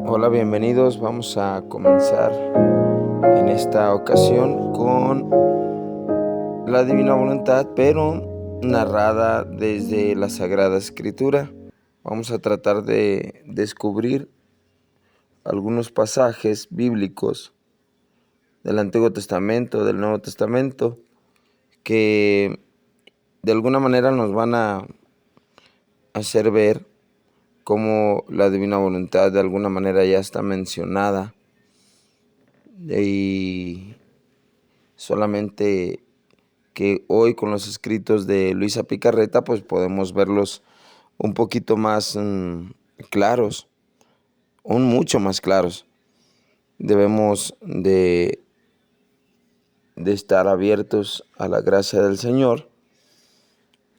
Hola, bienvenidos. Vamos a comenzar en esta ocasión con la Divina Voluntad, pero narrada desde la Sagrada Escritura. Vamos a tratar de descubrir algunos pasajes bíblicos del Antiguo Testamento, del Nuevo Testamento, que de alguna manera nos van a hacer ver cómo la Divina Voluntad de alguna manera ya está mencionada y solamente que hoy con los escritos de Luisa Picarreta pues podemos verlos un poquito más claros, mucho más claros. Debemos de estar abiertos a la gracia del Señor,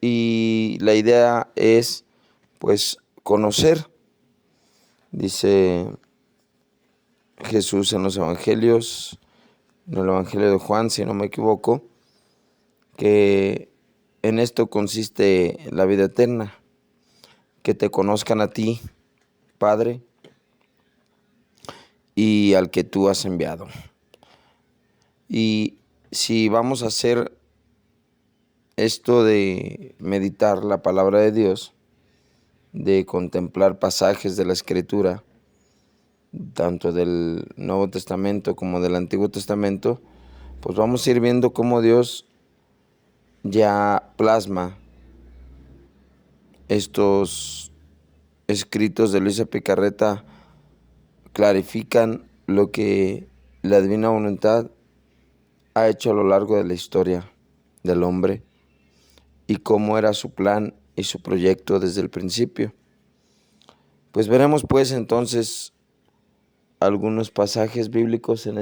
y la idea es pues conocer. Dice Jesús en los evangelios, en el evangelio de Juan, si no me equivoco, que en esto consiste la vida eterna, que te conozcan a ti, Padre, y al que tú has enviado. Y si vamos a hacer esto de meditar la palabra de Dios, de contemplar pasajes de la Escritura, tanto del Nuevo Testamento como del Antiguo Testamento, pues vamos a ir viendo cómo Dios ya plasma estos escritos de Luisa Picarreta, clarifican lo que la Divina Voluntad ha hecho a lo largo de la historia del hombre y cómo era su plan y su proyecto desde el principio. Pues veremos pues entonces algunos pasajes bíblicos en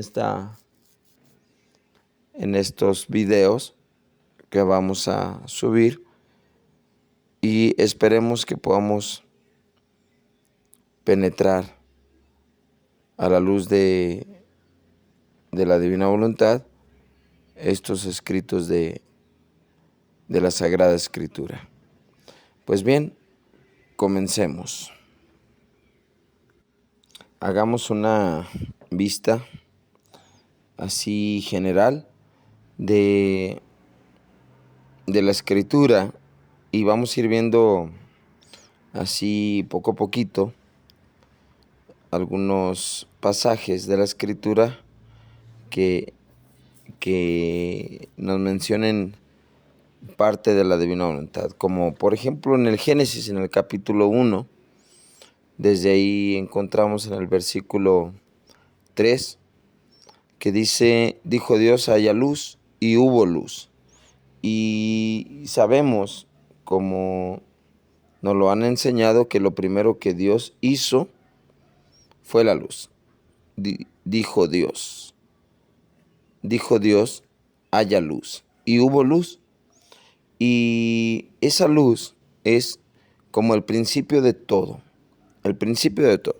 estos videos que vamos a subir, y esperemos que podamos penetrar a la luz de la Divina Voluntad estos escritos de la Sagrada Escritura. Pues bien, comencemos. Hagamos una vista así general de la Escritura, y vamos a ir viendo así poco a poquito algunos pasajes de la Escritura que nos mencionen parte de la Divina Voluntad, como por ejemplo en el Génesis, en el capítulo 1, desde ahí encontramos en el versículo 3, que dice: dijo Dios, haya luz, y hubo luz. Y sabemos, como nos lo han enseñado, que lo primero que Dios hizo fue la luz. Dijo Dios, haya luz, y hubo luz. Y esa luz es como el principio de todo, el principio de todo.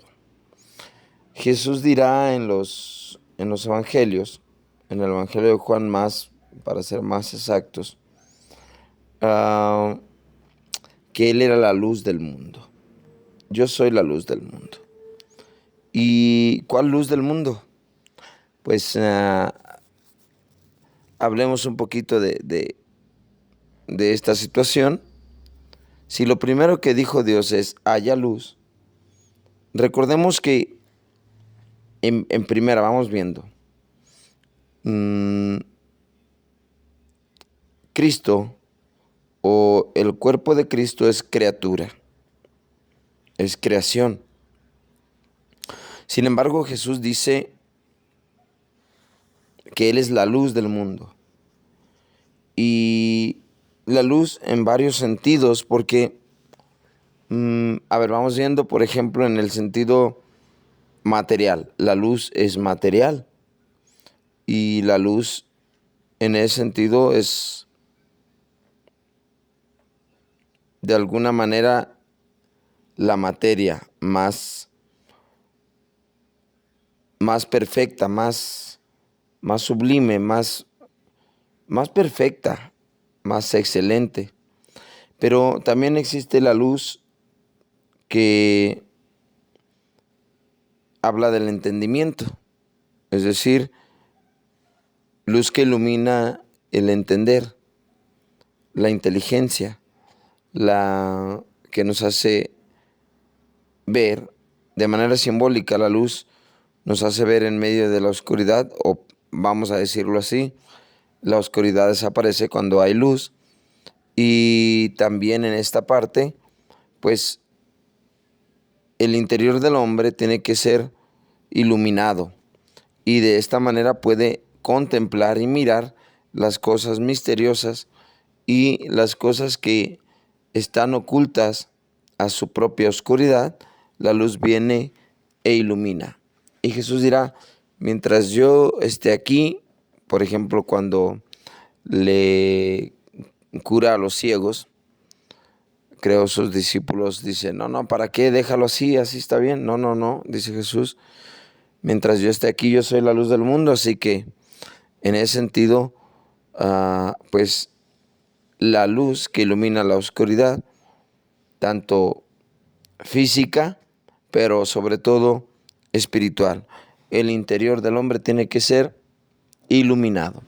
Jesús dirá en los evangelios, en el evangelio de Juan más, para ser más exactos, que Él era la luz del mundo. Yo soy la luz del mundo. ¿Y cuál luz del mundo? Pues hablemos un poquito de esta situación. Si lo primero que dijo Dios es haya luz, recordemos que en primera vamos viendo, Cristo o el cuerpo de Cristo es criatura, es creación. Sin embargo, Jesús dice que Él es la luz del mundo. Y la luz en varios sentidos, porque, vamos viendo, por ejemplo, en el sentido material. La luz es material. Y la luz, en ese sentido, es de alguna manera la materia más perfecta, más sublime, más perfecta, más excelente. Pero también existe la luz que habla del entendimiento, es decir, luz que ilumina el entender, la inteligencia, la que nos hace ver de manera simbólica. La luz nos hace ver en medio de la oscuridad, o vamos a decirlo así, la oscuridad desaparece cuando hay luz. Y también en esta parte, pues el interior del hombre tiene que ser iluminado, y de esta manera puede contemplar y mirar las cosas misteriosas y las cosas que están ocultas a su propia oscuridad. La luz viene e ilumina. Y Jesús dirá, mientras yo esté aquí, por ejemplo, cuando le cura a los ciegos, creo sus discípulos dicen, no, no, ¿para qué? Déjalo así, así está bien. No, no, no, dice Jesús, mientras yo esté aquí, yo soy la luz del mundo. Así que en ese sentido, pues la luz que ilumina la oscuridad, tanto física, pero sobre todo espiritual. El interior del hombre tiene que ser iluminado.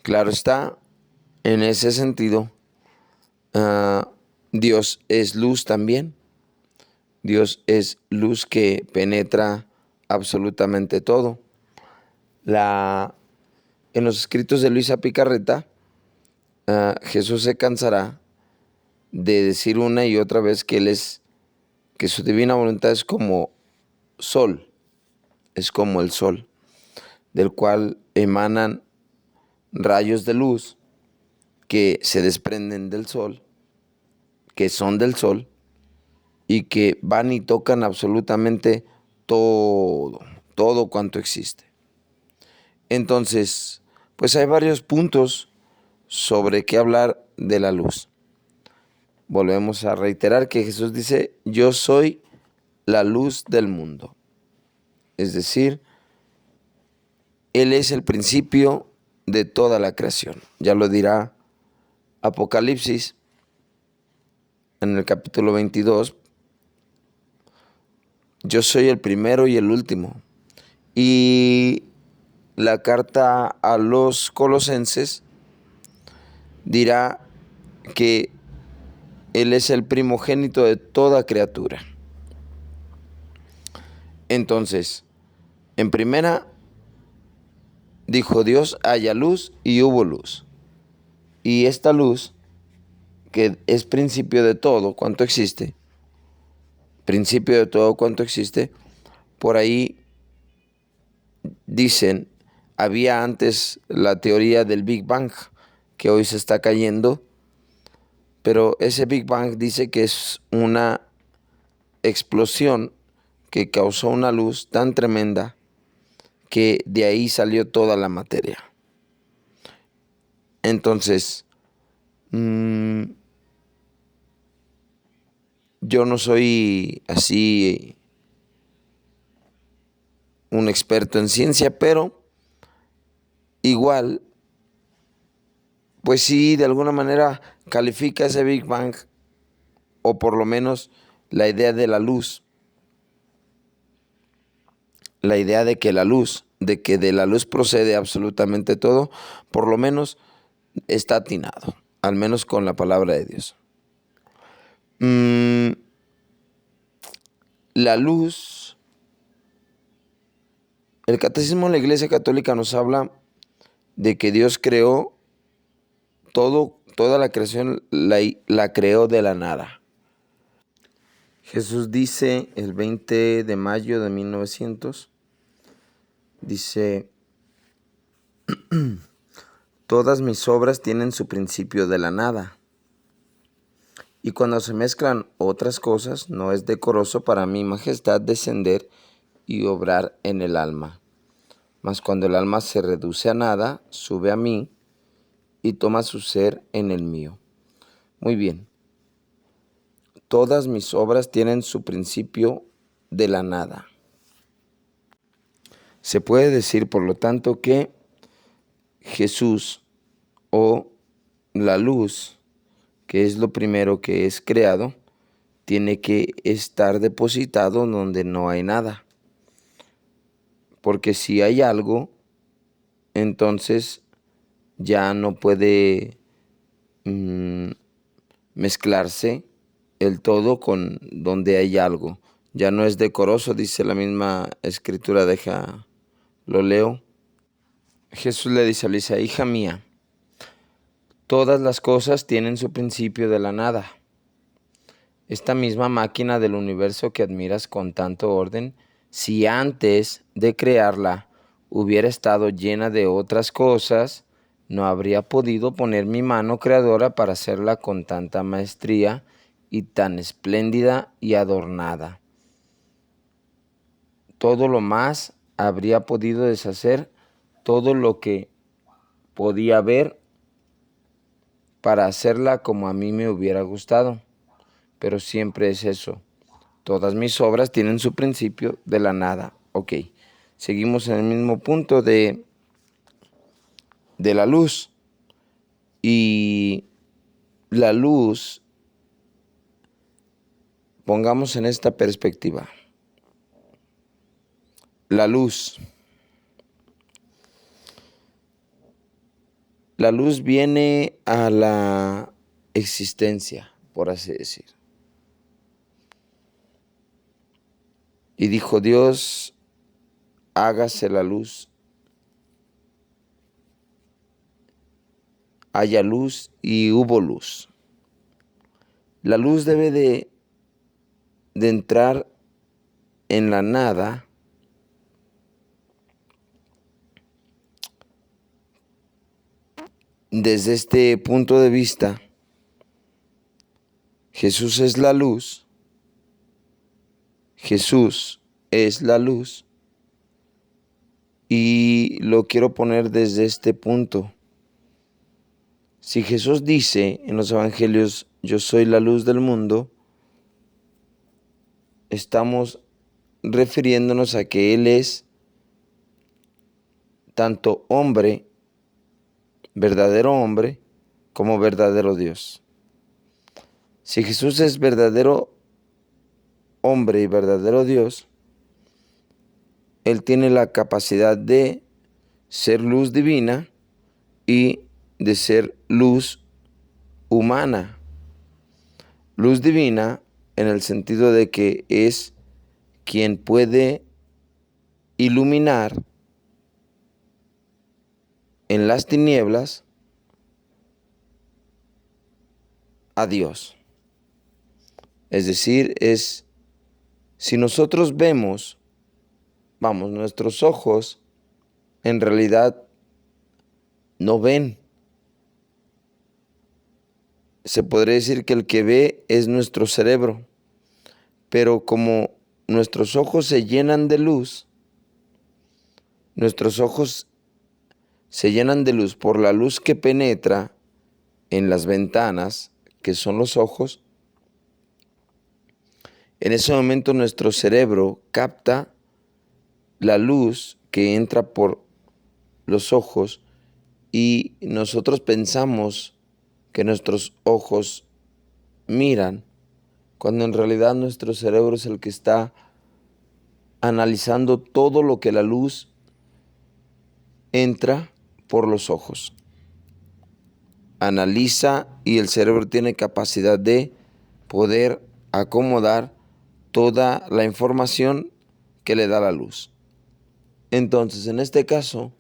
Claro está, en ese sentido, Dios es luz también. Dios es luz que penetra absolutamente todo. En los escritos de Luisa Picarreta, Jesús se cansará de decir una y otra vez que su divina voluntad es como sol, es como el sol, del cual emanan rayos de luz que se desprenden del sol, que son del sol, y que van y tocan absolutamente todo, todo cuanto existe. Entonces, pues hay varios puntos sobre qué hablar de la luz. Volvemos a reiterar que Jesús dice, yo soy la luz del mundo. Es decir, Él es el principio de toda la creación. Ya lo dirá Apocalipsis en el capítulo 22. Yo soy el primero y el último. Y la carta a los Colosenses dirá que Él es el primogénito de toda criatura. Entonces, en primera, dijo Dios, haya luz, y hubo luz. Y esta luz, que es principio de todo cuanto existe, principio de todo cuanto existe, por ahí dicen, había antes la teoría del Big Bang, que hoy se está cayendo, pero ese Big Bang dice que es una explosión que causó una luz tan tremenda que de ahí salió toda la materia. Entonces, yo no soy así un experto en ciencia, pero igual, pues sí, de alguna manera califica ese Big Bang, o por lo menos la idea de la luz, la idea de que de la luz procede absolutamente todo, por lo menos está atinado, al menos con la palabra de Dios. La luz, el Catecismo de la Iglesia Católica nos habla de que Dios creó toda la creación, la creó de la nada. Jesús dice el 20 de mayo de 1900, dice, todas mis obras tienen su principio de la nada, y cuando se mezclan otras cosas, no es decoroso para mi majestad descender y obrar en el alma. Mas cuando el alma se reduce a nada, sube a mí y toma su ser en el mío. Muy bien. Todas mis obras tienen su principio de la nada. Se puede decir, por lo tanto, que Jesús, o la luz, que es lo primero que es creado, tiene que estar depositado donde no hay nada. Porque si hay algo, entonces ya no puede mezclarse el todo con donde hay algo. Ya no es decoroso, dice la misma escritura, lo leo. Jesús le dice a Elisa: hija mía, todas las cosas tienen su principio de la nada. Esta misma máquina del universo que admiras con tanto orden, si antes de crearla hubiera estado llena de otras cosas, no habría podido poner mi mano creadora para hacerla con tanta maestría y tan espléndida y adornada. Todo lo más habría podido deshacer todo lo que podía ver para hacerla como a mí me hubiera gustado. Pero siempre es eso. Todas mis obras tienen su principio de la nada. Ok, seguimos en el mismo punto de la luz. Y la luz, pongamos en esta perspectiva. La luz. La luz viene a la existencia, por así decir. Y dijo Dios: hágase la luz. Haya luz y hubo luz. La luz debe de entrar en la nada desde este punto de vista. Jesús es la luz. Jesús es la luz. Y lo quiero poner desde este punto. Si Jesús dice en los evangelios: yo soy la luz del mundo, estamos refiriéndonos a que Él es tanto hombre, verdadero hombre, como verdadero Dios. Si Jesús es verdadero hombre y verdadero Dios, Él tiene la capacidad de ser luz divina y de ser luz humana. Luz divina en el sentido de que es quien puede iluminar en las tinieblas a Dios. Es decir, si nosotros vemos, nuestros ojos en realidad no ven. Se podría decir que el que ve es nuestro cerebro, pero como nuestros ojos se llenan de luz, nuestros ojos se llenan de luz por la luz que penetra en las ventanas, que son los ojos. En ese momento nuestro cerebro capta la luz que entra por los ojos y nosotros pensamos que nuestros ojos miran, cuando en realidad nuestro cerebro es el que está analizando todo lo que la luz entra por los ojos. Analiza y el cerebro tiene capacidad de poder acomodar toda la información que le da la luz. Entonces, en este caso,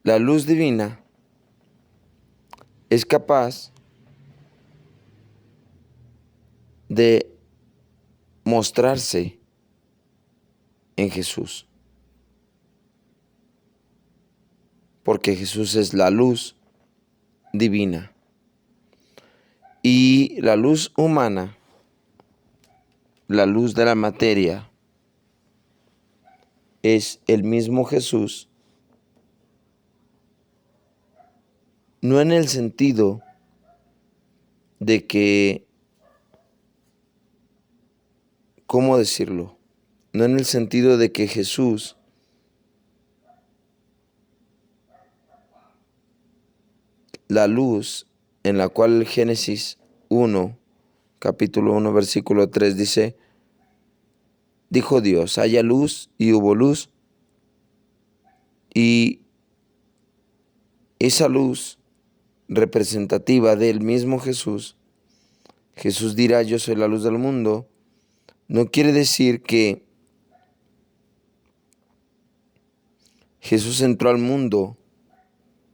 la luz divina es capaz de mostrarse en Jesús, porque Jesús es la luz divina. Y la luz humana, la luz de la materia, es el mismo Jesús, no en el sentido de que, ¿cómo decirlo? No en el sentido de que Jesús la luz en la cual el Génesis 1, capítulo 1, versículo 3 dice: dijo Dios, haya luz, y hubo luz. Y esa luz representativa del mismo Jesús, Jesús dirá, yo soy la luz del mundo, no quiere decir que Jesús entró al mundo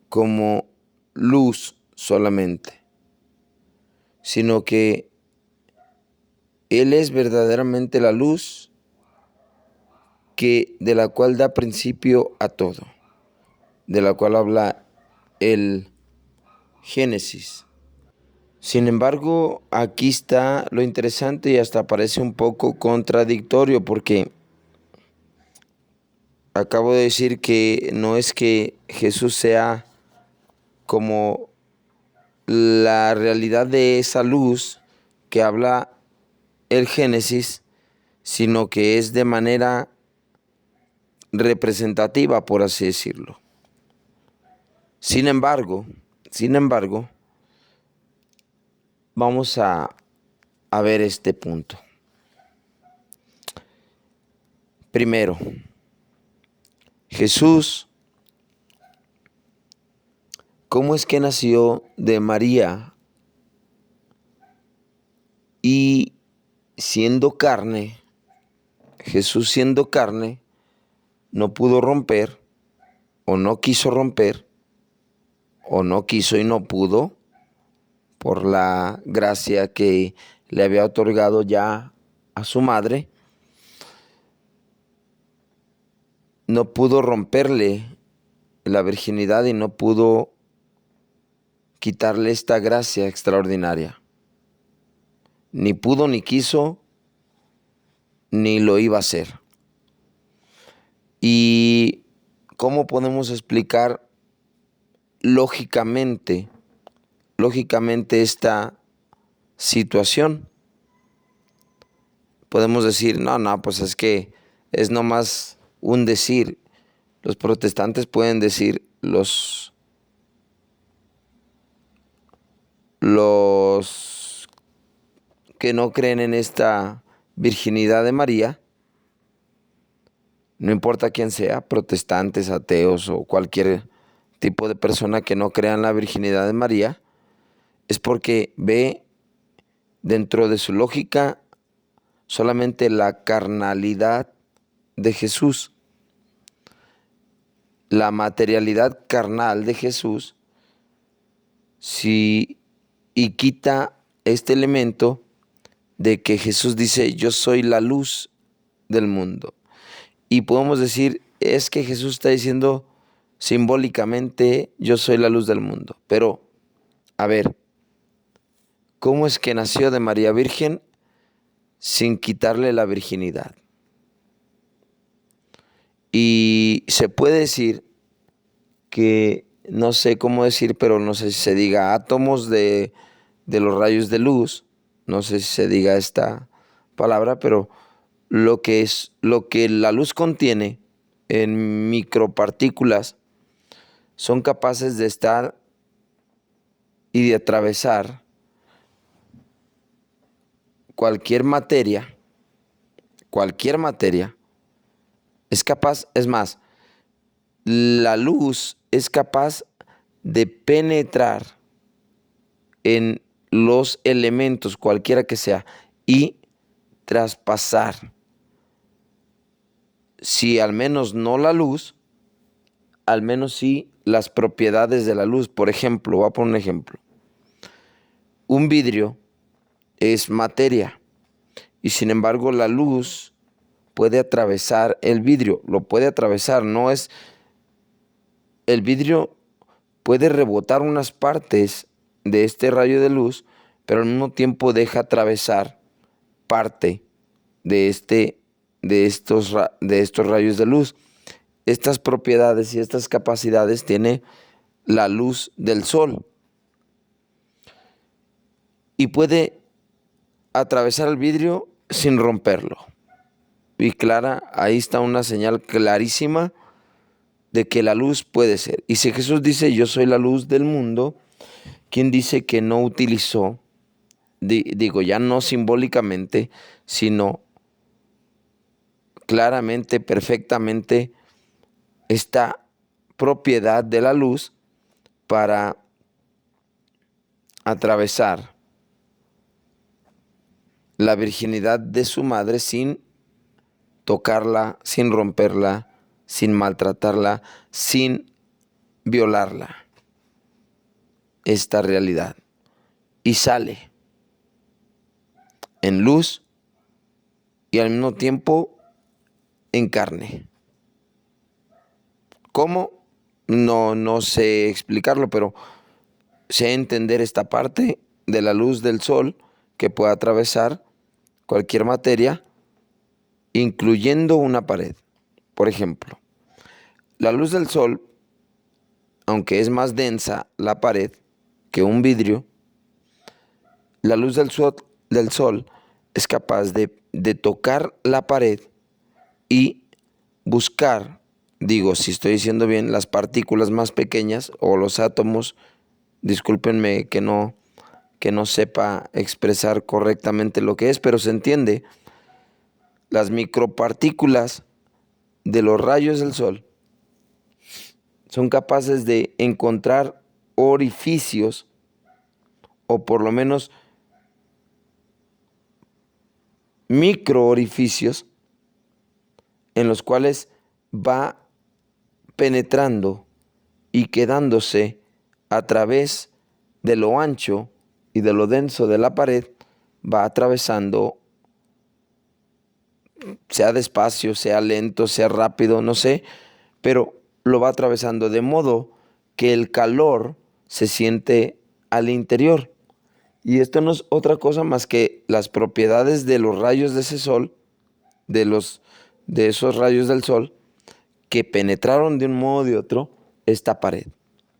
como luz solamente, sino que Él es verdaderamente la luz de la cual da principio a todo, de la cual habla el Génesis. Sin embargo, aquí está lo interesante y hasta parece un poco contradictorio, porque acabo de decir que no es que Jesús sea como la realidad de esa luz que habla el Génesis, sino que es de manera representativa, por así decirlo. Sin embargo, vamos a ver este punto. Primero, Jesús, ¿cómo es que nació de María? Y siendo carne, Jesús siendo carne, no pudo romper, o no quiso romper, o no quiso y no pudo, por la gracia que le había otorgado ya a su madre, no pudo romperle la virginidad y no pudo quitarle esta gracia extraordinaria. Ni pudo, ni quiso, ni lo iba a hacer. ¿Y cómo podemos explicar lógicamente esta situación? Podemos decir, no, pues es que es nomás un decir. Los protestantes pueden decir, los que no creen en esta virginidad de María, no importa quién sea, protestantes, ateos o cualquier tipo de persona que no crea en la virginidad de María, es porque ve dentro de su lógica solamente la carnalidad de Jesús, la materialidad carnal de Jesús, y quita este elemento de que Jesús dice, yo soy la luz del mundo. Y podemos decir, es que Jesús está diciendo simbólicamente, yo soy la luz del mundo. Pero, a ver, ¿cómo es que nació de María Virgen sin quitarle la virginidad? Y se puede decir que, no sé cómo decir, pero no sé si se diga átomos de los rayos de luz, no sé si se diga esta palabra, pero lo que la luz contiene en micropartículas son capaces de estar y de atravesar cualquier materia, es capaz, es más, la luz es capaz de penetrar en los elementos, cualquiera que sea, y traspasar, si al menos no la luz, al menos sí las propiedades de la luz. Por ejemplo, voy a poner un ejemplo. Un vidrio es materia y sin embargo la luz puede atravesar el vidrio, lo puede atravesar, no es... El vidrio puede rebotar unas partes de este rayo de luz, pero al mismo tiempo deja atravesar parte de estos rayos de luz. Estas propiedades y estas capacidades tiene la luz del sol. Y puede atravesar el vidrio sin romperlo. Y ahí está una señal clarísima de que la luz puede ser. Y si Jesús dice, yo soy la luz del mundo, ¿quién dice que no utilizó digo, ya no simbólicamente, sino claramente, perfectamente, esta propiedad de la luz para atravesar la virginidad de su madre sin tocarla, sin romperla, sin maltratarla, sin violarla. Esta realidad. Y sale en luz y al mismo tiempo en carne. ¿Cómo? No sé explicarlo, pero sé entender esta parte de la luz del sol que puede atravesar cualquier materia, incluyendo una pared. Por ejemplo, la luz del sol, aunque es más densa la pared que un vidrio, la luz del sol es capaz de tocar la pared y buscar, digo, si estoy diciendo bien, las partículas más pequeñas o los átomos. Discúlpenme que no sepa expresar correctamente lo que es, pero se entiende. Las micropartículas de los rayos del sol son capaces de encontrar orificios, o por lo menos micro orificios, en los cuales va penetrando y quedándose a través de lo ancho y de lo denso de la pared, va atravesando, sea despacio, sea lento, sea rápido, no sé, pero lo va atravesando de modo que el calor se siente al interior. Y esto no es otra cosa más que las propiedades de los rayos de ese sol, de esos rayos del sol, que penetraron de un modo o de otro esta pared.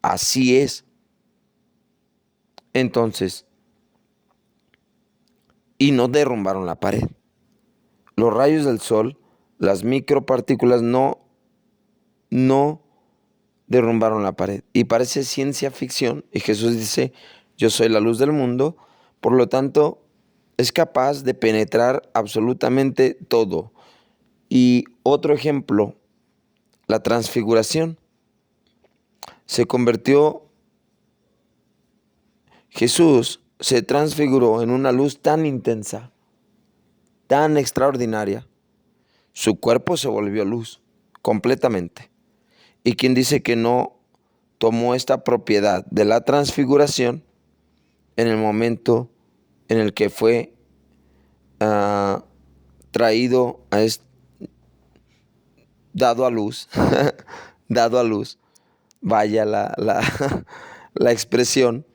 Así es. Entonces, y no derrumbaron la pared. Los rayos del sol, las micropartículas no derrumbaron la pared. Y parece ciencia ficción. Y Jesús dice, yo soy la luz del mundo. Por lo tanto, es capaz de penetrar absolutamente todo. Y otro ejemplo, la transfiguración. Jesús se transfiguró en una luz tan intensa, tan extraordinaria. Su cuerpo se volvió luz completamente. ¿Y quién dice que no tomó esta propiedad de la transfiguración en el momento en el que fue traído dado a luz, dado a luz, vaya la expresión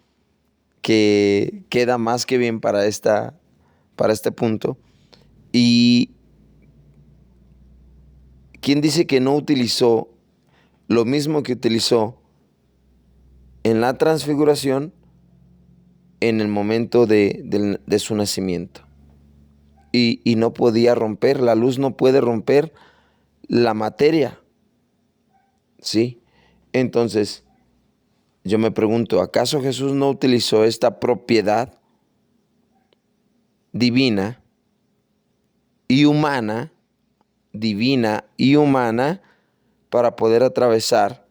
que queda más que bien para este punto? ¿Y quién dice que no utilizó lo mismo que utilizó en la transfiguración en el momento de su nacimiento? Y no podía romper, la luz no puede romper la materia, ¿sí? Entonces, yo me pregunto, ¿acaso Jesús no utilizó esta propiedad divina y humana, para poder atravesar,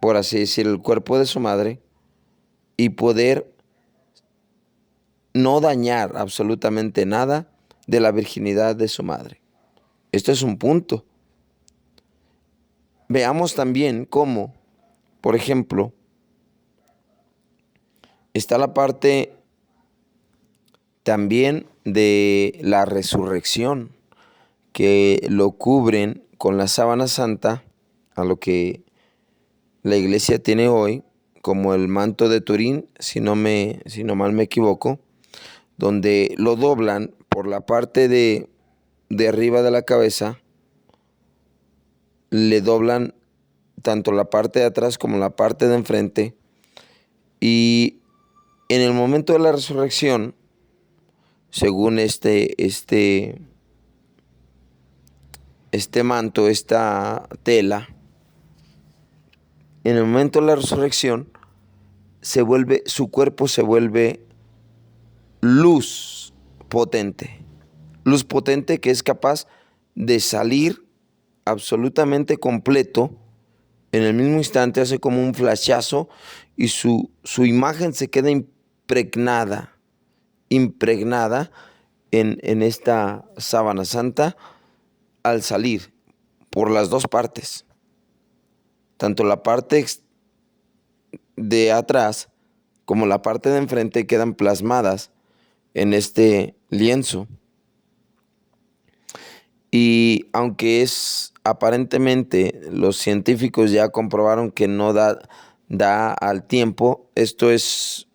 por así decir, el cuerpo de su madre y poder no dañar absolutamente nada de la virginidad de su madre? Esto es un punto. Veamos también cómo, por ejemplo, está la parte también de la resurrección, que lo cubren con la sábana santa, a lo que la iglesia tiene hoy como el manto de Turín, si no mal me equivoco, donde lo doblan por la parte de arriba de la cabeza, le doblan tanto la parte de atrás como la parte de enfrente, y en el momento de la resurrección, según este manto, esta tela, en el momento de la resurrección, su cuerpo se vuelve luz potente. Luz potente que es capaz de salir absolutamente completo en el mismo instante, hace como un flashazo y su imagen se queda impregnada en esta sábana santa al salir por las dos partes. Tanto la parte de atrás como la parte de enfrente quedan plasmadas en este lienzo. Y aunque aparentemente los científicos ya comprobaron que no da al tiempo, esto es,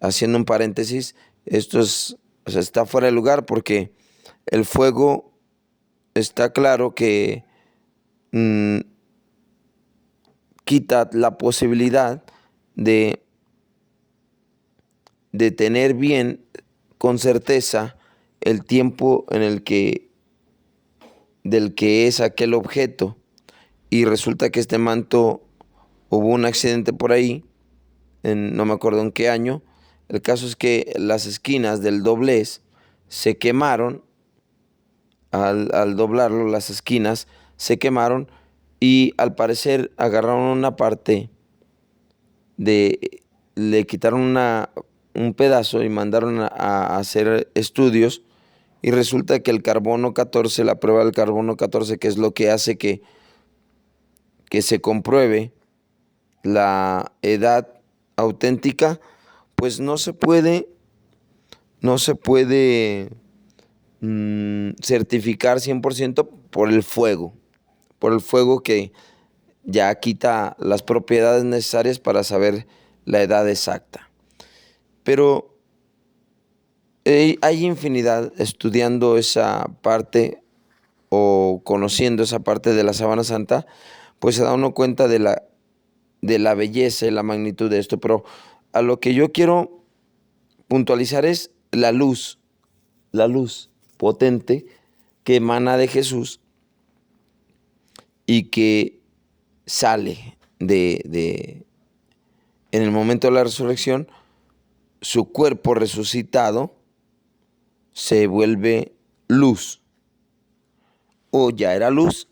haciendo un paréntesis, o sea, está fuera de lugar porque el fuego está claro que quita la posibilidad de tener bien, con certeza, el tiempo del que es aquel objeto. Y resulta que este manto, hubo un accidente por ahí, no me acuerdo en qué año. El caso es que las esquinas del doblez se quemaron. Al doblarlo, las esquinas se quemaron y al parecer agarraron una parte le quitaron un pedazo y mandaron a hacer estudios, y resulta que el carbono 14, la prueba del carbono 14, que es lo que hace que se compruebe la edad auténtica, pues no se puede certificar 100% por el fuego que ya quita las propiedades necesarias para saber la edad exacta. Pero hay infinidad estudiando esa parte o conociendo esa parte de la sábana santa, pues se da uno cuenta de la belleza y la magnitud de esto. Pero a lo que yo quiero puntualizar es la luz potente que emana de Jesús y que sale en el momento de la resurrección. Su cuerpo resucitado se vuelve luz, o ya era luz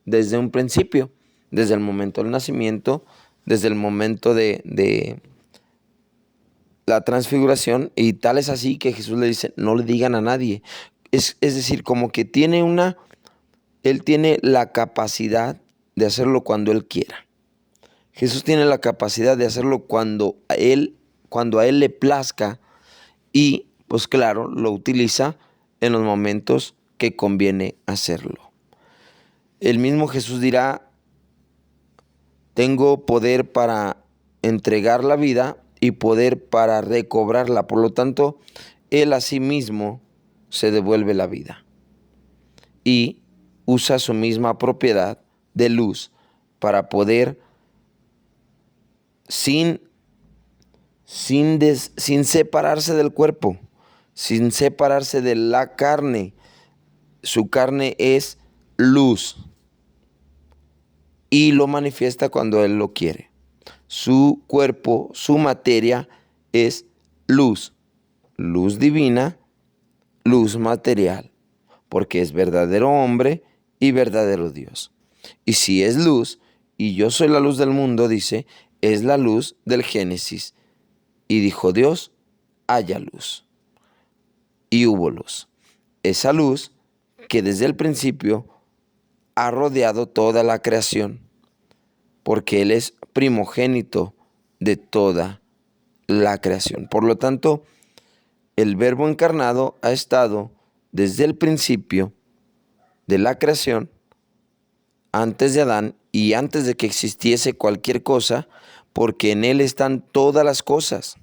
desde un principio, desde el momento del nacimiento, desde el momento de la transfiguración, y tal es así que Jesús le dice, no le digan a nadie. Es decir, como que Él tiene la capacidad de hacerlo cuando Él quiera. Jesús tiene la capacidad de hacerlo cuando a Él le plazca, y pues claro, lo utiliza en los momentos que conviene hacerlo. El mismo Jesús dirá, tengo poder para entregar la vida y poder para recobrarla. Por lo tanto, Él a sí mismo se devuelve la vida y usa su misma propiedad de luz para poder, sin separarse del cuerpo, sin separarse de la carne. Su carne es luz y lo manifiesta cuando Él lo quiere. Su cuerpo, su materia es luz divina, luz material, porque es verdadero hombre y verdadero Dios. Y si es luz, y yo soy la luz del mundo, dice, es la luz del Génesis. Y dijo Dios, haya luz. Y hubo luz. Esa luz que desde el principio ha rodeado toda la creación, porque Él es primogénito de toda la creación. Por lo tanto, el Verbo encarnado ha estado desde el principio de la creación, antes de Adán y antes de que existiese cualquier cosa, porque en Él están todas las cosas.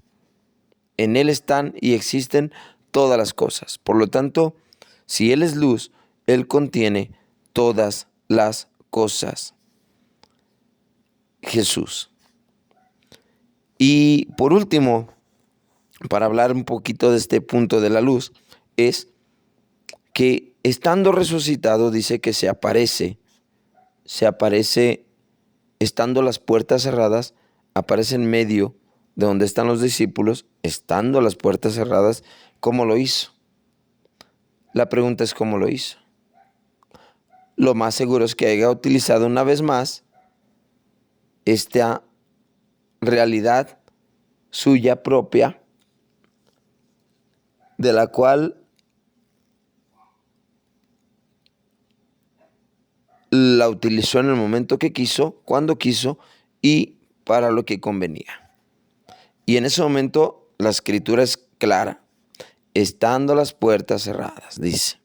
En Él están y existen todas las cosas. Por lo tanto, si Él es luz, Él contiene todas las cosas. Jesús. Y por último, para hablar un poquito de este punto de la luz, es que estando resucitado, dice que se aparece estando las puertas cerradas, aparece en medio de dónde están los discípulos, estando las puertas cerradas, ¿cómo lo hizo? La pregunta es cómo lo hizo. Lo más seguro es que haya utilizado una vez más esta realidad suya propia, de la cual la utilizó en el momento que quiso, cuando quiso y para lo que convenía. Y en ese momento la escritura es clara, estando las puertas cerradas, dice.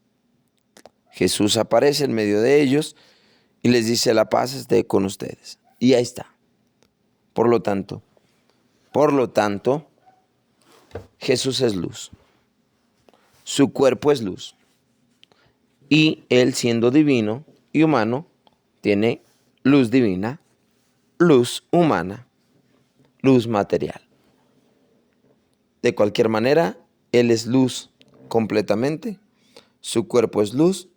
Jesús aparece en medio de ellos y les dice: la paz esté con ustedes. Y ahí está. Por lo tanto, Jesús es luz. Su cuerpo es luz. Y él, siendo divino y humano, tiene luz divina, luz humana, luz material. De cualquier manera, él es luz completamente. Su cuerpo es luz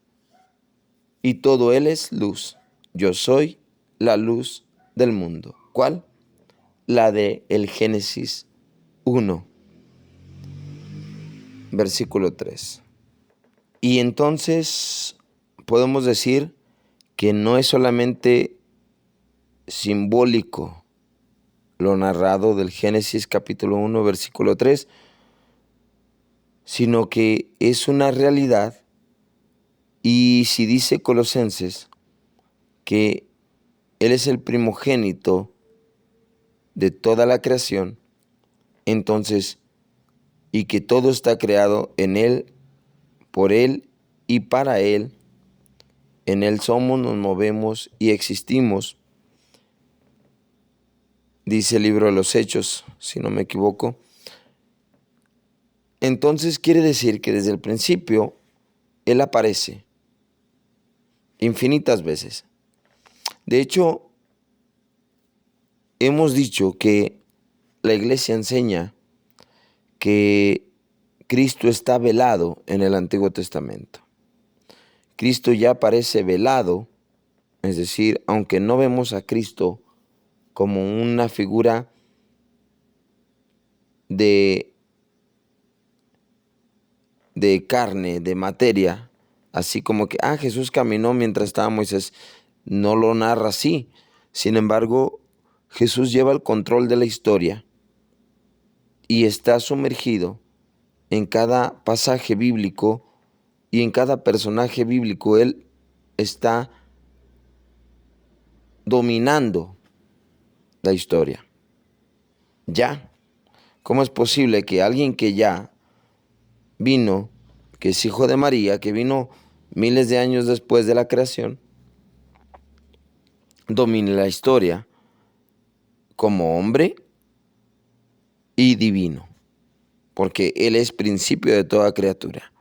y todo él es luz. Yo soy la luz del mundo. ¿Cuál? La de el Génesis 1, versículo 3. Y entonces podemos decir que no es solamente simbólico lo narrado del Génesis capítulo 1, versículo 3, sino que es una realidad. Y si dice Colosenses que Él es el primogénito de toda la creación, entonces, y que todo está creado en Él, por Él y para Él, en Él somos, nos movemos y existimos, dice el libro de los Hechos, si no me equivoco. Entonces quiere decir que desde el principio Él aparece infinitas veces. De hecho, hemos dicho que la iglesia enseña que Cristo está velado en el Antiguo Testamento. Cristo ya aparece velado, es decir, aunque no vemos a Cristo como una figura de carne, de materia, así como que, Jesús caminó mientras estaba Moisés, no lo narra así. Sin embargo, Jesús lleva el control de la historia y está sumergido en cada pasaje bíblico y en cada personaje bíblico. Él está dominando la historia. Ya, ¿cómo es posible que alguien que ya vino, que es hijo de María, que vino miles de años después de la creación, domine la historia como hombre y divino? Porque Él es principio de toda criatura.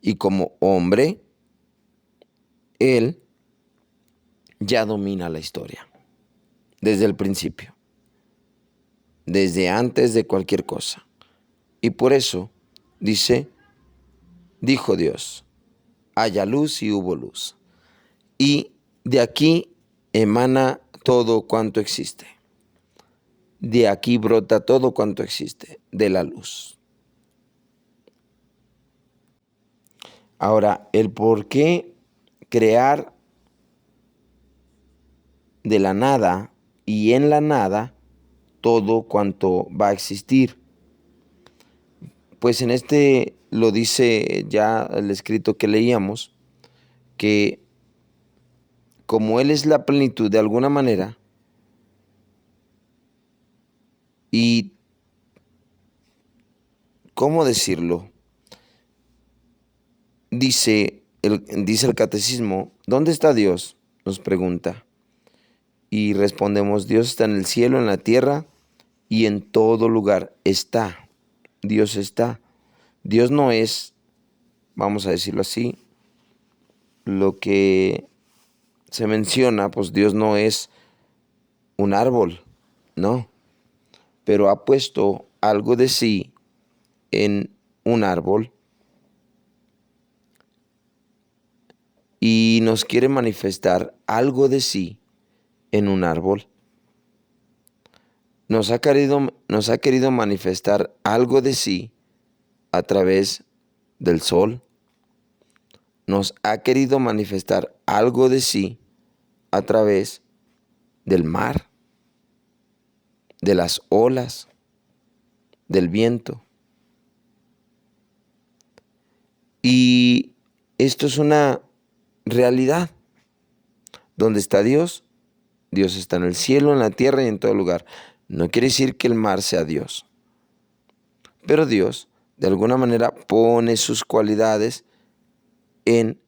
Y como hombre, Él ya domina la historia desde el principio, desde antes de cualquier cosa. Y por eso dijo Dios, haya luz y hubo luz. Y de aquí emana todo cuanto existe. De aquí brota todo cuanto existe, de la luz. Ahora, el por qué crear de la nada y en la nada todo cuanto va a existir. Pues en este lo dice ya el escrito que leíamos, que como Él es la plenitud de alguna manera, y ¿cómo decirlo? Dice el catecismo, ¿dónde está Dios?, nos pregunta. Y respondemos, Dios está en el cielo, en la tierra y en todo lugar. Está, Dios está. Dios no es, vamos a decirlo así, lo que se menciona, pues Dios no es un árbol, no, pero ha puesto algo de sí en un árbol y nos quiere manifestar algo de sí en un árbol. nos ha querido manifestar algo de sí a través del sol. Nos ha querido manifestar algo de sí a través del mar, de las olas, del viento. Y esto es una realidad. ¿Dónde está Dios? Dios está en el cielo, en la tierra y en todo lugar. No quiere decir que el mar sea Dios, pero Dios de alguna manera pone sus cualidades en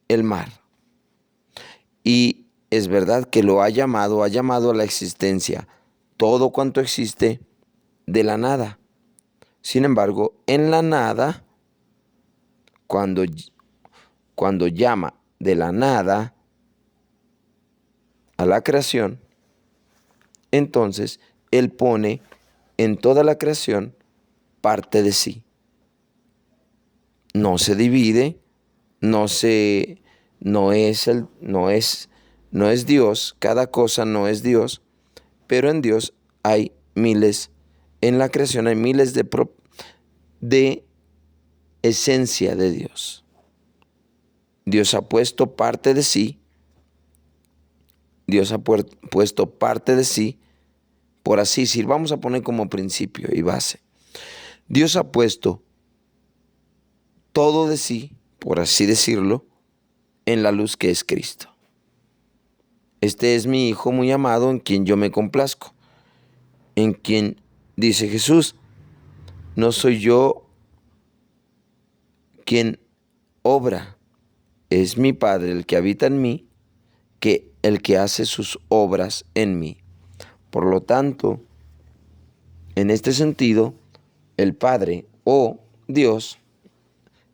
el mar. Y es verdad que lo ha llamado a la existencia todo cuanto existe de la nada. Sin embargo, en la nada, cuando llama de la nada a la creación, entonces Él pone en toda la creación parte de sí. No se divide, no es Dios, cada cosa no es Dios, pero en Dios hay miles, en la creación hay miles de esencia de Dios. Dios ha puesto parte de sí, Dios ha puesto parte de sí, por así decir, vamos a poner como principio y base. Dios ha puesto todo de sí, por así decirlo, en la luz que es Cristo. Este es mi Hijo muy amado en quien yo me complazco, en quien dice Jesús, no soy yo quien obra, es mi Padre el que habita en mí, que el que hace sus obras en mí. Por lo tanto, en este sentido, el Padre o Dios,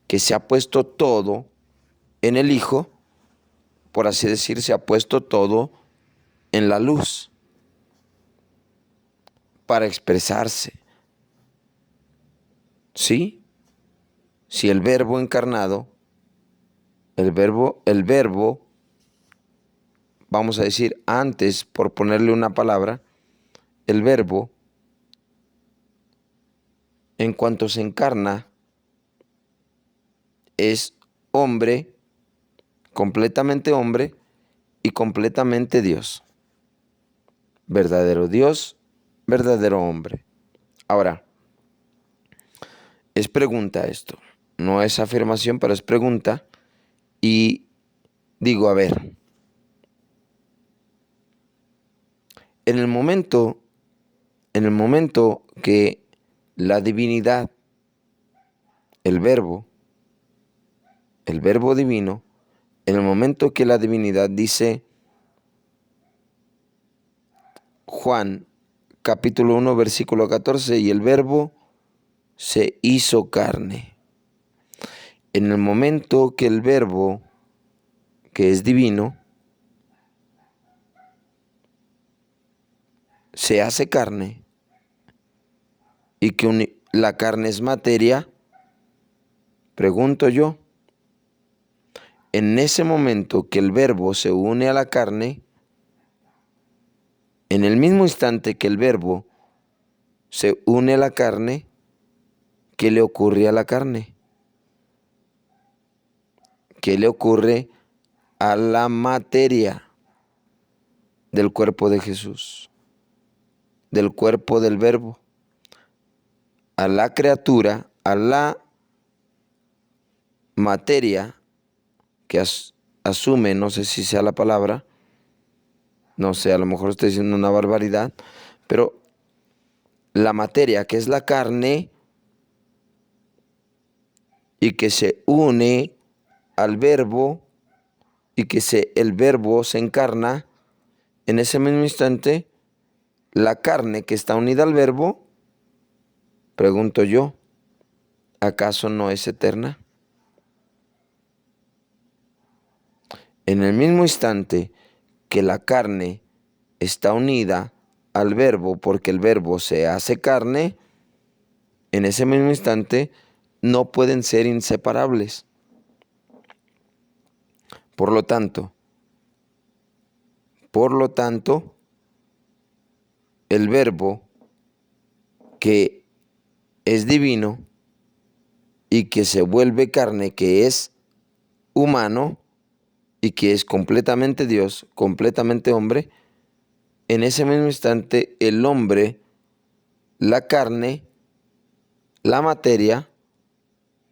que se ha puesto todo en el Hijo, por así decir, se ha puesto todo en la luz para expresarse. ¿Sí? Si el Verbo encarnado, el verbo, vamos a decir antes, por ponerle una palabra, el Verbo, en cuanto se encarna, es hombre, completamente hombre y completamente Dios. Verdadero Dios, verdadero hombre. Ahora, es pregunta esto, no es afirmación, pero es pregunta. Y digo, a ver, en el momento que la divinidad, el verbo divino, en el momento que la divinidad dice, Juan capítulo 1 versículo 14, y el verbo se hizo carne. En el momento que el verbo, que es divino, se hace carne y que la carne es materia, pregunto yo, en ese momento que el verbo se une a la carne, en el mismo instante que el verbo se une a la carne, ¿qué le ocurre a la carne? ¿Qué le ocurre a la materia del cuerpo de Jesús, del cuerpo del verbo, a la criatura, a la materia que asume, no sé si sea la palabra, no sé, a lo mejor estoy diciendo una barbaridad, pero la materia que es la carne y que se une al verbo y que el verbo se encarna, en ese mismo instante, la carne que está unida al verbo, pregunto yo, ¿acaso no es eterna? En el mismo instante que la carne está unida al verbo porque el verbo se hace carne, en ese mismo instante no pueden ser inseparables. Por lo tanto, el Verbo que es divino y que se vuelve carne, que es humano y que es completamente Dios, completamente hombre, en ese mismo instante el hombre, la carne, la materia,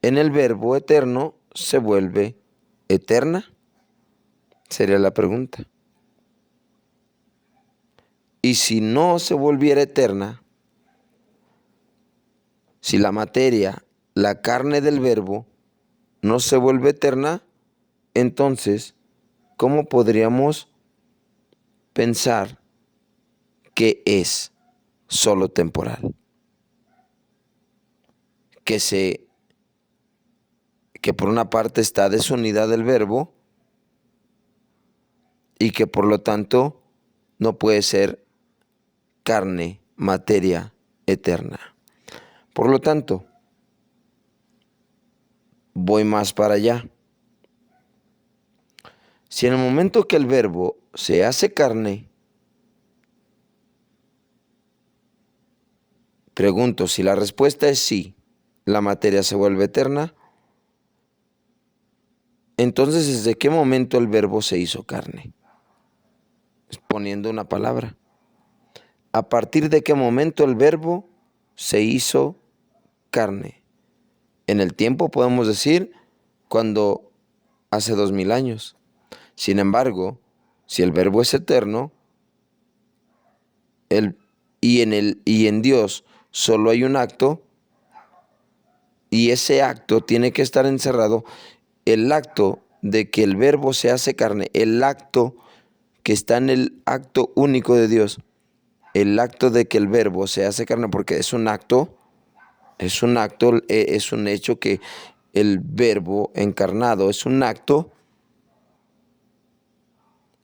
en el Verbo eterno se vuelve eterna, sería la pregunta. Y si no se volviera eterna, si la materia, la carne del Verbo, no se vuelve eterna, entonces, ¿cómo podríamos pensar que es solo temporal? Que por una parte está desunida del Verbo y que por lo tanto no puede ser carne, materia eterna. Por lo tanto, voy más para allá. Si en el momento que el Verbo se hace carne, pregunto, si la respuesta es sí, la materia se vuelve eterna, entonces ¿desde qué momento el Verbo se hizo carne? Poniendo una palabra. ¿A partir de qué momento el Verbo se hizo carne? En el tiempo podemos decir cuando hace 2000 años. Sin embargo, si el Verbo es eterno y en Dios solo hay un acto, y ese acto tiene que estar encerrado, el acto de que el Verbo se hace carne, el acto que está en el acto único de Dios, el acto de que el Verbo se hace carne, porque es un acto, es un hecho que el Verbo encarnado es un acto,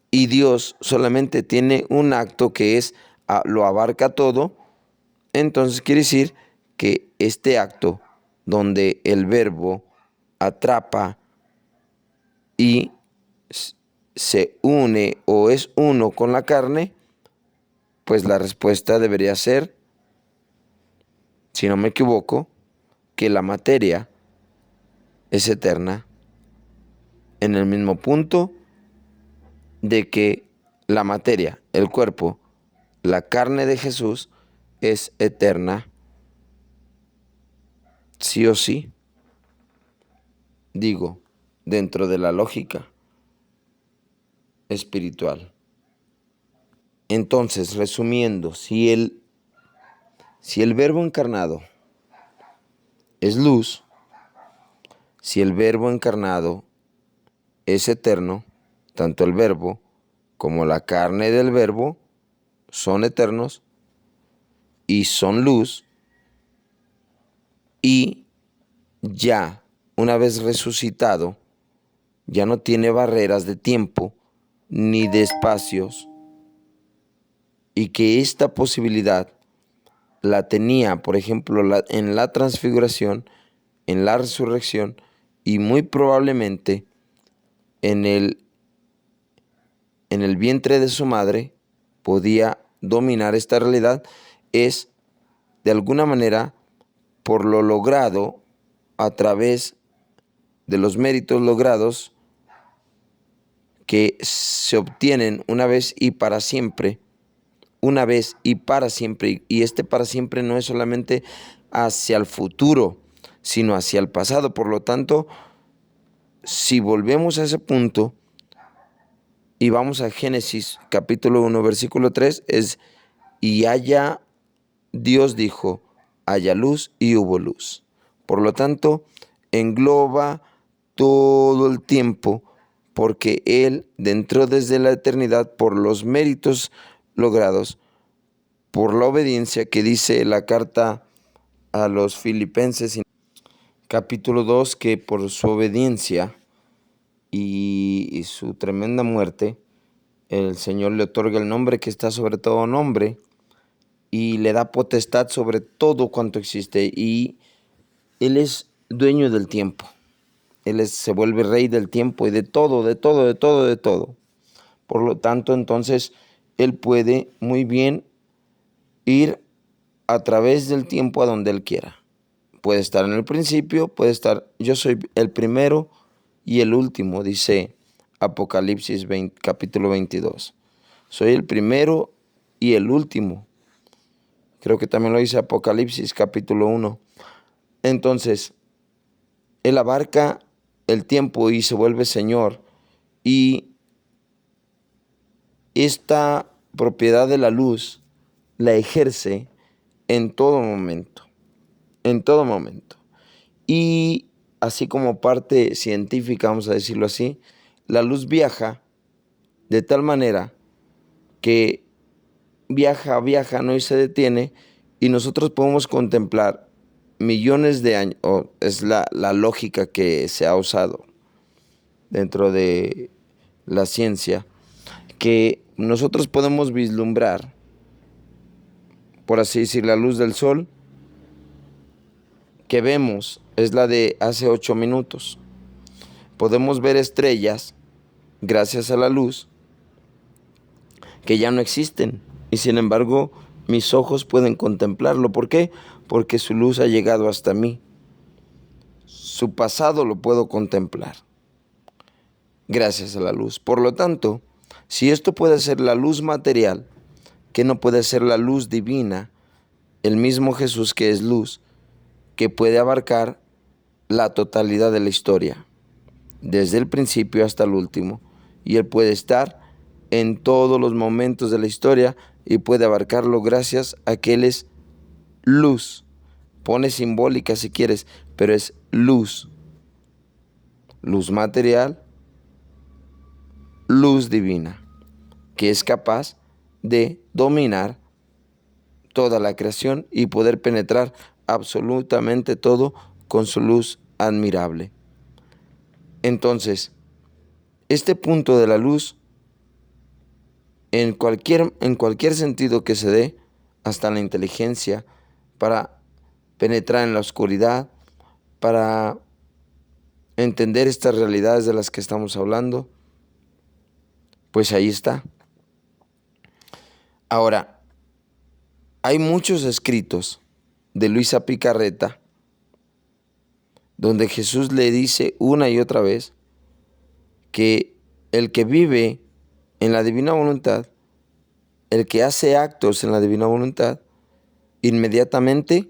y Dios solamente tiene un acto que lo abarca todo. Entonces quiere decir que este acto donde el Verbo atrapa y se une o es uno con la carne, pues la respuesta debería ser, si no me equivoco, que la materia es eterna, en el mismo punto de que la materia, el cuerpo, la carne de Jesús es eterna, sí o sí, digo, dentro de la lógica espiritual. Entonces, resumiendo, si el Verbo encarnado es luz, si el Verbo encarnado es eterno, tanto el Verbo como la carne del Verbo son eternos y son luz, y ya una vez resucitado, ya no tiene barreras de tiempo ni de espacios, y que esta posibilidad la tenía, por ejemplo, en la transfiguración, en la resurrección y muy probablemente en el vientre de su madre, podía dominar esta realidad, es de alguna manera por lo logrado a través de los méritos logrados que se obtienen una vez y para siempre, una vez y para siempre, y este para siempre no es solamente hacia el futuro, sino hacia el pasado. Por lo tanto, si volvemos a ese punto y vamos a Génesis capítulo 1, versículo 3, y Dios dijo, haya luz, y hubo luz. Por lo tanto, engloba todo el tiempo, porque Él entró desde la eternidad por los méritos logrados, por la obediencia que dice la carta a los Filipenses, capítulo 2, que por su obediencia y su tremenda muerte, el Señor le otorga el nombre que está sobre todo nombre, y le da potestad sobre todo cuanto existe, y Él es dueño del tiempo. Él se vuelve rey del tiempo y de todo, de todo, de todo, de todo. Por lo tanto, entonces, Él puede muy bien ir a través del tiempo a donde Él quiera. Puede estar en el principio, puede estar, yo soy el primero y el último, dice Apocalipsis 20, capítulo 22. Soy el primero y el último. Creo que también lo dice Apocalipsis capítulo 1. Entonces, Él abarca el tiempo y se vuelve Señor. Y esta propiedad de la luz la ejerce en todo momento. En todo momento. Y así como parte científica, vamos a decirlo así, la luz viaja de tal manera que viaja, no y se detiene, y nosotros podemos contemplar millones de años, es la lógica que se ha usado dentro de la ciencia, que nosotros podemos vislumbrar, por así decir, la luz del sol que vemos es la de hace 8 minutos. Podemos ver estrellas gracias a la luz que ya no existen y sin embargo mis ojos pueden contemplarlo. ¿Por qué? Porque su luz ha llegado hasta mí. Su pasado lo puedo contemplar gracias a la luz. Por lo tanto, si esto puede ser la luz material, ¿qué no puede ser la luz divina? El mismo Jesús que es luz, que puede abarcar la totalidad de la historia, desde el principio hasta el último, y Él puede estar en todos los momentos de la historia y puede abarcarlo gracias a que Él es luz. Pone simbólica si quieres, pero es luz. Luz material, luz divina, que es capaz de dominar toda la creación y poder penetrar absolutamente todo con su luz admirable. Entonces, este punto de la luz, en cualquier sentido que se dé, hasta la inteligencia, para penetrar en la oscuridad, para entender estas realidades de las que estamos hablando, pues ahí está. Ahora, hay muchos escritos de Luisa Picarreta donde Jesús le dice una y otra vez que el que vive en la divina voluntad, el que hace actos en la divina voluntad, inmediatamente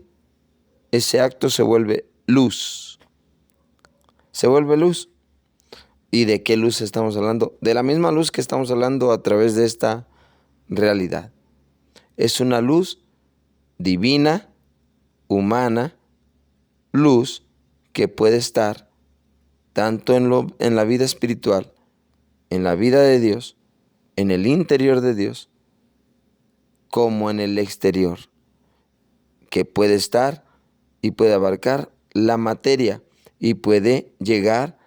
ese acto se vuelve luz. Se vuelve luz. ¿Y de qué luz estamos hablando? De la misma luz que estamos hablando a través de esta realidad. Es una luz divina, humana, luz que puede estar tanto en la vida espiritual, en la vida de Dios, en el interior de Dios, como en el exterior, que puede estar y puede abarcar la materia y puede llegar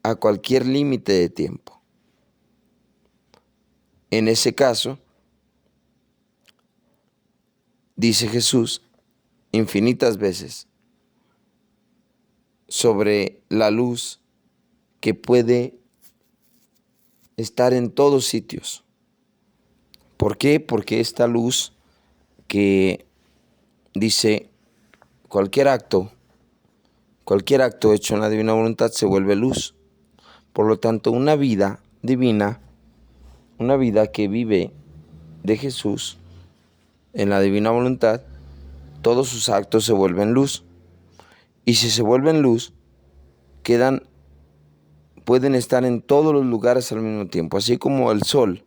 a cualquier límite de tiempo. En ese caso, dice Jesús infinitas veces sobre la luz que puede estar en todos sitios. ¿Por qué? Porque esta luz que dice cualquier acto hecho en la divina voluntad se vuelve luz. Por lo tanto, una vida divina, una vida que vive de Jesús en la divina voluntad, todos sus actos se vuelven luz. Y si se vuelven luz, pueden estar en todos los lugares al mismo tiempo. Así como el sol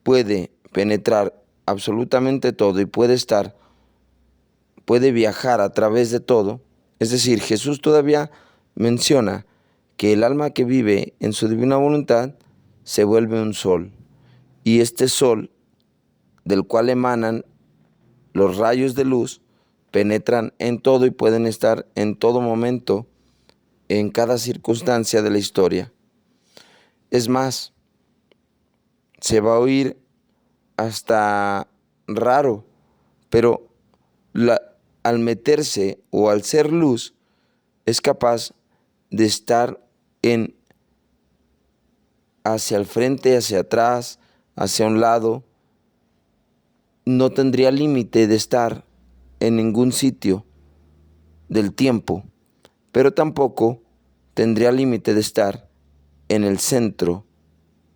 puede penetrar absolutamente todo y puede viajar a través de todo. Es decir, Jesús todavía menciona que el alma que vive en su divina voluntad se vuelve un sol. Y este sol, del cual emanan los rayos de luz, penetran en todo y pueden estar en todo momento, en cada circunstancia de la historia. Es más, se va a oír hasta raro, pero al meterse o al ser luz, es capaz de estar hacia el frente, hacia atrás, hacia un lado, no tendría límite de estar en ningún sitio del tiempo, pero tampoco tendría límite de estar en el centro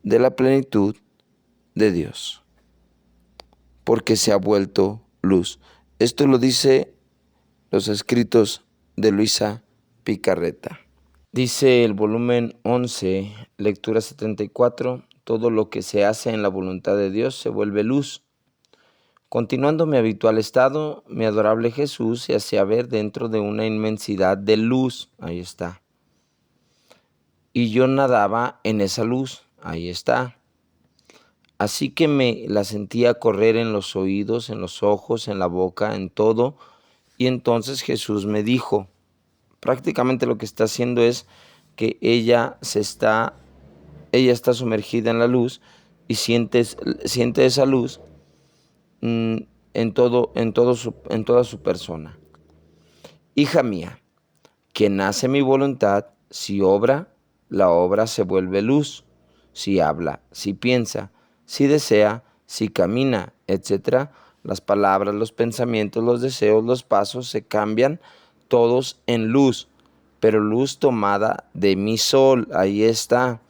de la plenitud de Dios, porque se ha vuelto luz. Esto lo dice los escritos de Luisa Picarreta. Dice el volumen 11, lectura 74, todo lo que se hace en la voluntad de Dios se vuelve luz. Continuando mi habitual estado, mi adorable Jesús se hacía ver dentro de una inmensidad de luz. Ahí está. Y yo nadaba en esa luz. Ahí está. Así que me la sentía correr en los oídos, en los ojos, en la boca, en todo. Y entonces Jesús me dijo, prácticamente lo que está haciendo es que ella está sumergida en la luz y siente esa luz en toda su persona. Hija mía, quien hace mi voluntad, si obra, la obra se vuelve luz. Si habla, si piensa, si desea, si camina, etc., las palabras, los pensamientos, los deseos, los pasos se cambian todos en luz, pero luz tomada de mi sol. Ahí está.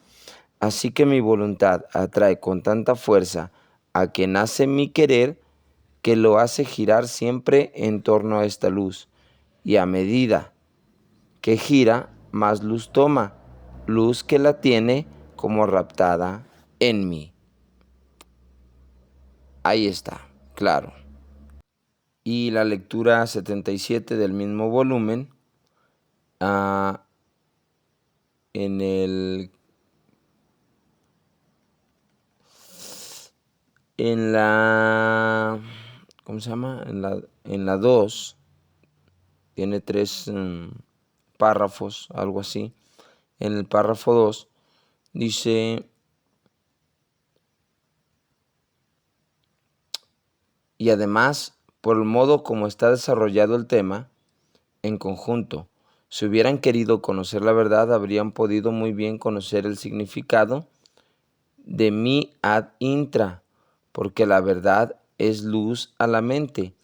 Así que mi voluntad atrae con tanta fuerza a quien hace mi querer, que lo hace girar siempre en torno a esta luz. Y a medida que gira, más luz toma, luz que la tiene como raptada en mí. Ahí está, claro. Y la lectura 77 del mismo volumen, en el en la ¿cómo se llama? En la 2 tiene 3 párrafos, algo así. En el párrafo 2 dice: y además, por el modo como está desarrollado el tema, en conjunto, si hubieran querido conocer la verdad, habrían podido muy bien conocer el significado de mi ad intra, porque la verdad es luz a la mente,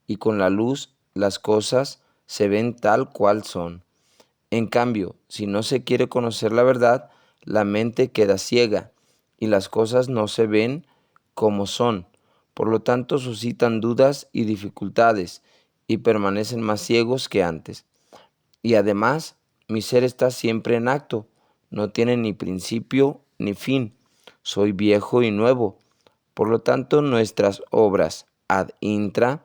y con la luz las cosas se ven tal cual son. En cambio, si no se quiere conocer la verdad, la mente queda ciega, y las cosas no se ven como son. Por lo tanto, suscitan dudas y dificultades, y permanecen más ciegos que antes. Y además, mi ser está siempre en acto, no tiene ni principio ni fin. Soy viejo y nuevo. Por lo tanto, nuestras obras ad intra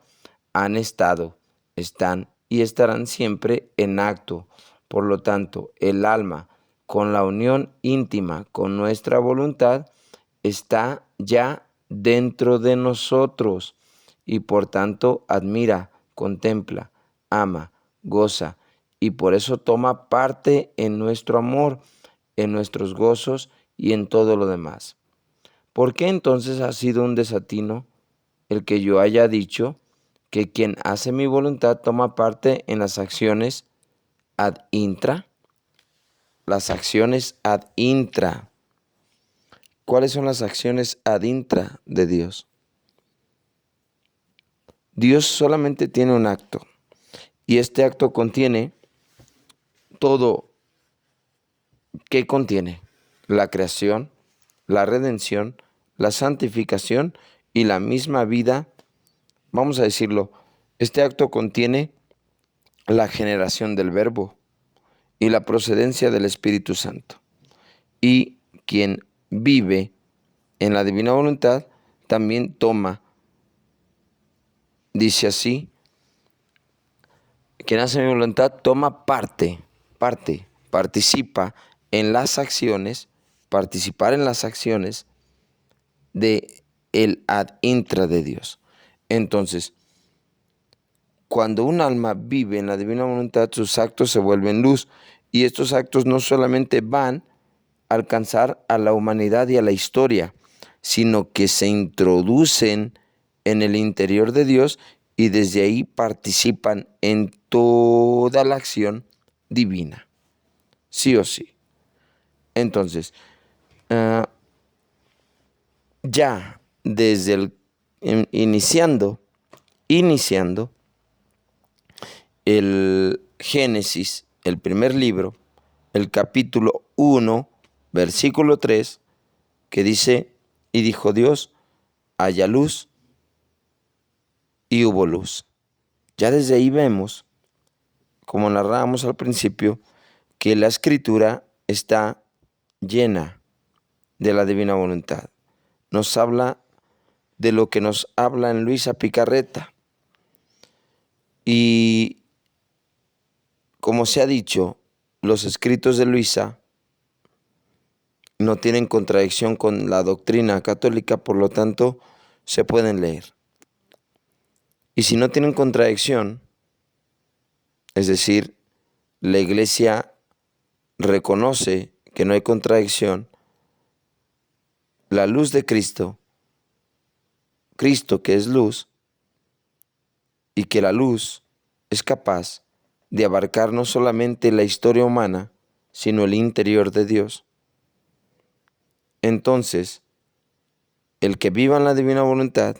han estado, están y estarán siempre en acto. Por lo tanto, el alma, con la unión íntima con nuestra voluntad, está ya dentro de nosotros y por tanto admira, contempla, ama, goza y por eso toma parte en nuestro amor, en nuestros gozos y en todo lo demás. ¿Por qué entonces ha sido un desatino el que yo haya dicho que quien hace mi voluntad toma parte en las acciones ad intra? Las acciones ad intra. ¿Cuáles son las acciones ad intra de Dios? Dios solamente tiene un acto y este acto contiene todo. ¿Qué contiene? La creación, la redención, la santificación y la misma vida. Vamos a decirlo, este acto contiene la generación del Verbo y la procedencia del Espíritu Santo. Y quien vive en la divina voluntad también toma, dice así, quien hace mi voluntad toma participa en las acciones, participar en las acciones de el ad intra de Dios. Entonces, cuando un alma vive en la divina voluntad, sus actos se vuelven luz. Y estos actos no solamente van a alcanzar a la humanidad y a la historia, sino que se introducen en el interior de Dios y desde ahí participan en toda la acción divina. Sí o sí. Entonces, ya desde iniciando el Génesis, el primer libro, el capítulo 1, versículo 3, que dice, y dijo Dios, haya luz, y hubo luz. Ya desde ahí vemos, como narrábamos al principio, que la escritura está llena de la divina voluntad. Nos habla de lo que nos habla en Luisa Picarreta. Y como se ha dicho, los escritos de Luisa no tienen contradicción con la doctrina católica, por lo tanto, se pueden leer. Y si no tienen contradicción, es decir, la Iglesia reconoce que no hay contradicción, la luz de Cristo, Cristo que es luz, y que la luz es capaz de abarcar no solamente la historia humana, sino el interior de Dios. Entonces, el que viva en la divina voluntad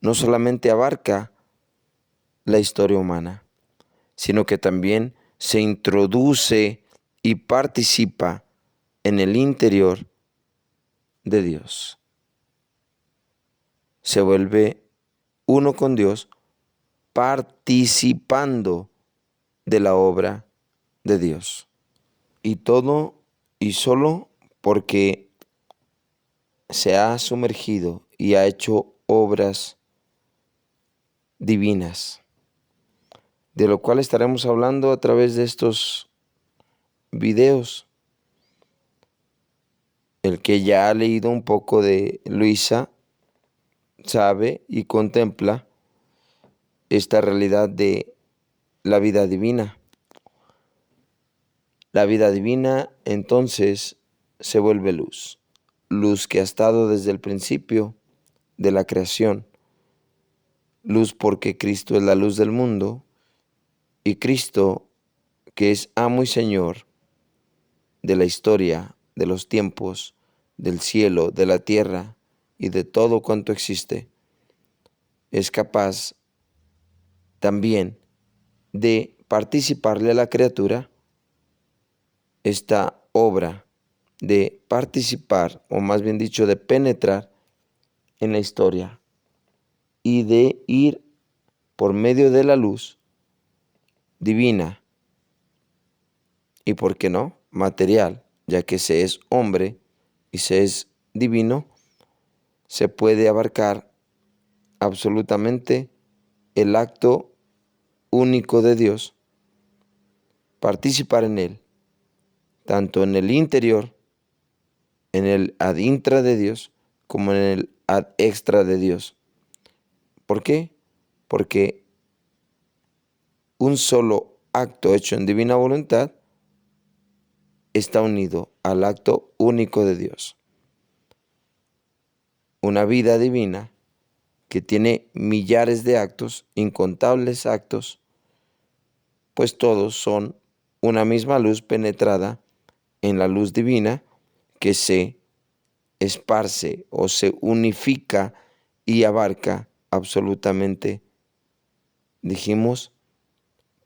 no solamente abarca la historia humana, sino que también se introduce y participa en el interior de Dios. Se vuelve uno con Dios participando de la obra de Dios. Y todo y solo porque se ha sumergido y ha hecho obras divinas, de lo cual estaremos hablando a través de estos videos. El que ya ha leído un poco de Luisa sabe y contempla esta realidad de la vida divina. La vida divina entonces se vuelve luz, luz que ha estado desde el principio de la creación, luz porque Cristo es la luz del mundo y Cristo, que es amo y Señor de la historia, de los tiempos, del cielo, de la tierra y de todo cuanto existe, es capaz también de participarle a la criatura esta obra de participar, o más bien dicho, de penetrar en la historia y de ir por medio de la luz divina y, ¿por qué no?, material, ya que se es hombre y se es divino, se puede abarcar absolutamente el acto único de Dios, participar en él, tanto en el interior, en el ad intra de Dios, como en el ad extra de Dios. ¿Por qué? Porque un solo acto hecho en divina voluntad está unido al acto único de Dios. Una vida divina que tiene millares de actos, incontables actos, pues todos son una misma luz penetrada en la luz divina que se esparce o se unifica y abarca absolutamente, dijimos,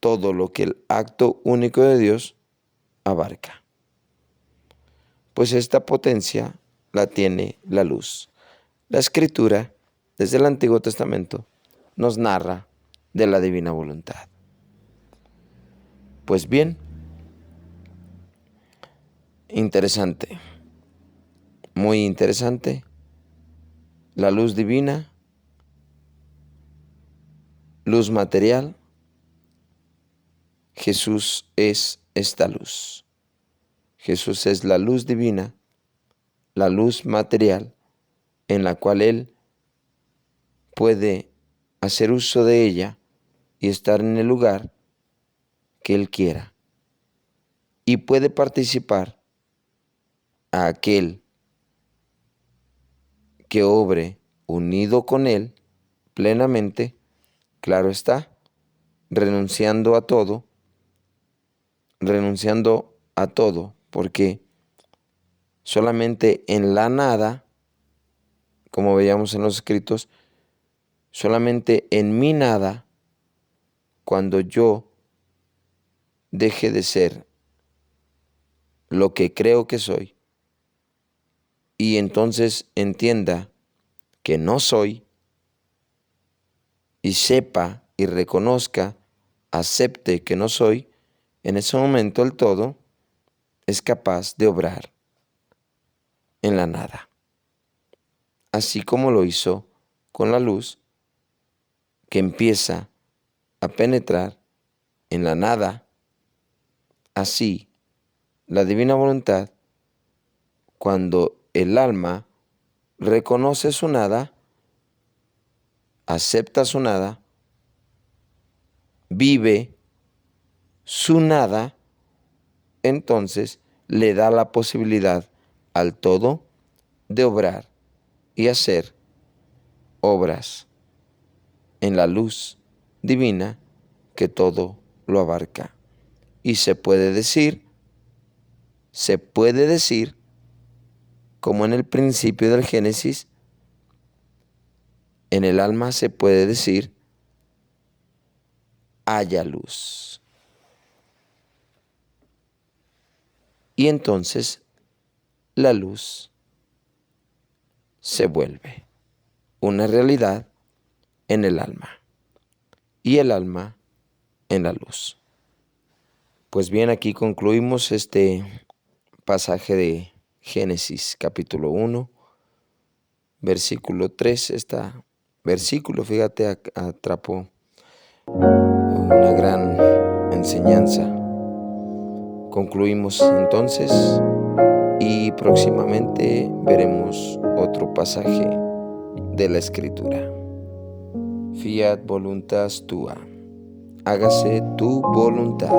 todo lo que el acto único de Dios abarca. Pues esta potencia la tiene la luz. La Escritura, desde el Antiguo Testamento, nos narra de la divina voluntad. Pues bien, interesante, muy interesante, la luz divina, luz material. Jesús es esta luz. Jesús es la luz divina, la luz material, en la cual Él puede hacer uso de ella y estar en el lugar que Él quiera. Y puede participar a aquel que obre unido con Él plenamente, claro está, renunciando a todo, porque solamente en la nada, como veíamos en los escritos, Solamente en mi nada, cuando yo deje de ser lo que creo que soy, y entonces entienda que no soy, y sepa y reconozca, acepte que no soy, en ese momento el todo es capaz de obrar en la nada. Así como lo hizo con la luz que empieza a penetrar en la nada, así la divina voluntad, cuando el alma reconoce su nada, acepta su nada, vive su nada, entonces le da la posibilidad al todo de obrar y hacer obras en la luz divina que todo lo abarca. Y se puede decir, como en el principio del Génesis, en el alma se puede decir, haya luz. Y entonces la luz se vuelve una realidad en el alma y el alma en la luz. Pues bien, aquí concluimos este pasaje de Génesis capítulo 1, versículo 3. Este versículo, fíjate, atrapó una gran enseñanza. Concluimos entonces y próximamente veremos otro pasaje de la Escritura. Fiat voluntas tua, hágase tu voluntad